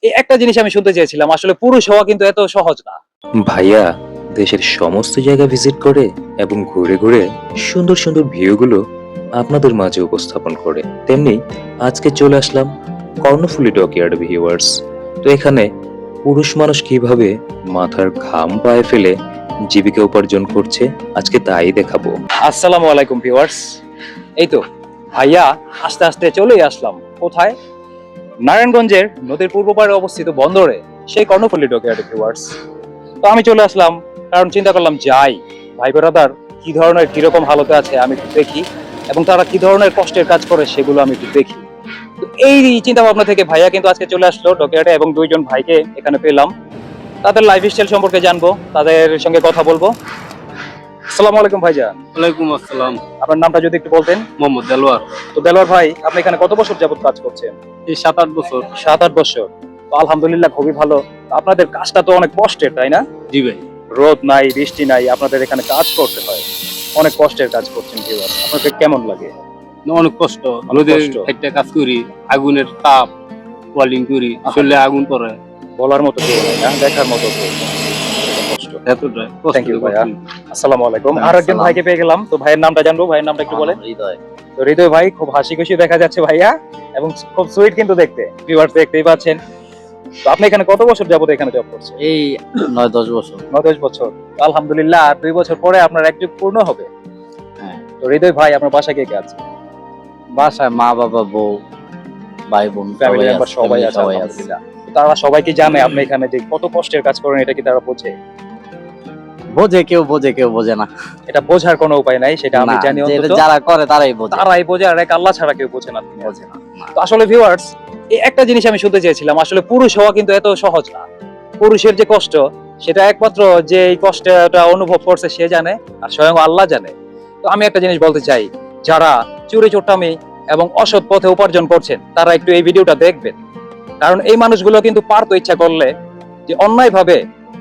এই একটা জিনিস আমি শুনতে চেয়েছিলাম, আসলে পুরুষ হওয়া কিন্তু এত সহজ না। ভাইয়া দেশের সমস্ত জায়গা ভিজিট করে এবং ঘুরে ঘুরে সুন্দর সুন্দর ভিউগুলো আপনাদের মাঝে উপস্থাপন করে। তেমনি আজকে চলে আসলাম কর্ণফুলী ডকইয়ার্ড ভিউয়ার্স। তো এখানে পুরুষ মানুষ কিভাবে মাথার ঘাম পায়ে ফেলে জীবিকা উপার্জন করছে আজকে তাই দেখাবো। আসসালামু আলাইকুম ভিউয়ার্স। এই তো ভাইয়া আস্তে আস্তে চলেই আসলাম। কোথায়? নারায়ণগঞ্জের নদীর পূর্ব পাড়ে অবস্থিত বন্দরে, সেই কর্ণফুলী ডকইয়ার্ড ভিউয়ার্স। তো আমি চলে আসলাম, কারণ চিন্তা করলাম যাই, ভাই ব্রাদার কি ধরনের কিরকম হালতে আছে আমি একটু দেখি, এবং তারা কি ধরনের কষ্টের কাজ করে সেগুলো আমি একটু দেখি। তো এই চিন্তা ভাবনা থেকে ভাইয়া কিন্তু আজকে চলে আসলো ডকইয়ার্ডে, এবং দুইজন ভাইকে এখানে পেলাম। তাদের লাইফ স্টাইল সম্পর্কে জানবো, তাদের সঙ্গে কথা বলবো। আসসালামু আলাইকুম ভাইজান। ওয়ালাইকুম আসসালাম। আপনার নামটা যদি একটু বলতেন। মোহাম্মদ দেলোয়ার। তো দেলোয়ার ভাই, আপনি এখানে কত বছর যাবত কাজ করছেন? এই 7-8 বছর। 7-8 বছর। তো আলহামদুলিল্লাহ, খুবই ভালো। তো আপনাদের কাজটা তো অনেক কষ্টের, তাই না? জি ভাই। রোদ নাই, বৃষ্টি নাই, আপনাদের এখানে কাজ করতে হয়, অনেক কষ্টের কাজ করছেন ভিউয়ার্স। আপনাদের কেমন লাগে? অনেক কষ্ট। অনেক নদীর কষ্ট। একটা কাজ করি, আগুনের তাপ, ওয়েল্ডিং করি, শরীরে আগুন পড়ে। বলার মতো কেউ নাই, না দেখার মতো কেউ নেই। কষ্ট। এতটাই কষ্ট। Thank you ভাইয়া। আসসালামু আলাইকুম। আর একজন ভাইকে পেয়ে গেলাম, তো ভাইয়ের নামটা জানবো। ভাইয়ের নামটা একটু বলেন। হৃদয়। তো হৃদয় ভাই, খুব হাসি খুশি দেখা যাচ্ছে ভাইয়া, এবং খুব সুইট কিন্তু দেখতে। ভিউয়ার্স দেখতেই পাচ্ছেন। তো আপনি এখানে কত বছর যাবত এখানে জব করছেন? এই 9-10 বছর। 9-10 বছর। তো আলহামদুলিল্লাহ, আর 2 বছর পরে আপনার এক যুগ পূর্ণ হবে। হ্যাঁ। তো হৃদয় ভাই, আপনার বাসায় কে কে আছে? বাসায় মা বাবা বউ ভাই বোন ফ্যামিলি মেম্বার সবাই আছে আলহামদুলিল্লাহ। তো তারা সবাই কি জানে আপনি এখানে যে কত কষ্টের কাজ করেন, এটা কি তারা বোঝে? বোঝে, কেউ বোঝে না। এটা বোঝার কোনো উপায় নাই, সেটা আমি না, জানি। যে এটা অন্তত যারা করে তারাই বোঝে। তারাই বোঝে, আর এক আল্লাহ ছাড়া কেউ বোঝে না। বোঝে না। তো আসলে ভিউয়ার্স, এই একটা জিনিস আমি শুনতে চেয়েছিলাম, আসলে পুরুষ হওয়া কিন্তু এত সহজ না। পুরুষের যে কষ্ট, সেটা একমাত্র যে এই কষ্টটা অনুভব করছে সে জানে, আর স্বয়ং আল্লাহ জানে। তো আমি একটা জিনিস বলতে চাই, যারা চুরি চোট্টামি এবং অসৎ পথে উপার্জন করছেন, তারা একটু এই ভিডিওটা দেখবেন। কারণ এই মানুষগুলো কিন্তু পারতো ইচ্ছা করলে, যে অন্যায় ভাবে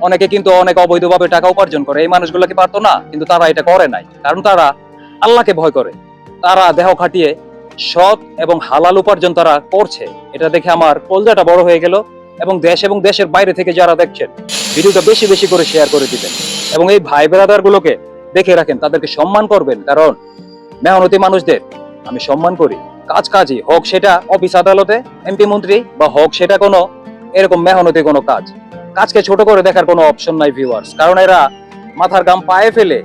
অনেকে কিন্তু অনেক অবৈধভাবে টাকা উপার্জন করে, এই মানুষগুলো কি পারতো না? কিন্তু তারা এটা করে নাই, কারণ তারা আল্লাহকে ভয় করে। তারা দেহ খাটিয়ে সৎ এবং হালাল উপার্জন তারা করছে। এটা দেখে আমার কলজাটা বড় হয়ে গেল। এবং দেশ এবং দেশের বাইরে থেকে যারা দেখছেন, ভিডিওটা বেশি বেশি করে শেয়ার করে দিবেন, এবং এই ভাই ব্রাদার গুলোকে দেখে রাখেন, তাদেরকে সম্মান করবেন। কারণ মেহনতি মানুষদের আমি সম্মান করি। কাজই হোক, সেটা অফিস আদালতে এমপি মন্ত্রী, বা হোক সেটা কোনো এরকম মেহনতি কোনো কাজকে ছোট করে দেখার কোনো অপশন নাই ভিউয়ার্স। কারণ এরা মাথার ঘাম পায়ে ফেলে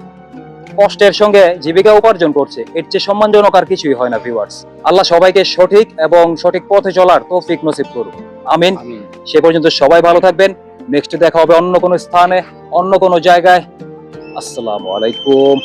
কষ্টের সঙ্গে জীবিকা উপার্জন করছে, এর চেয়ে সম্মানজনক আর কিছুই হয় না ভিউয়ার্স। আল্লাহ সবাইকে সঠিক এবং সঠিক পথে চলার তৌফিক নসিব করুন, আমিন। সে পর্যন্ত সবাই ভালো থাকবেন। নেক্সট দেখা হবে অন্য কোনো স্থানে, অন্য কোনো জায়গায়। আসসালামু আলাইকুম।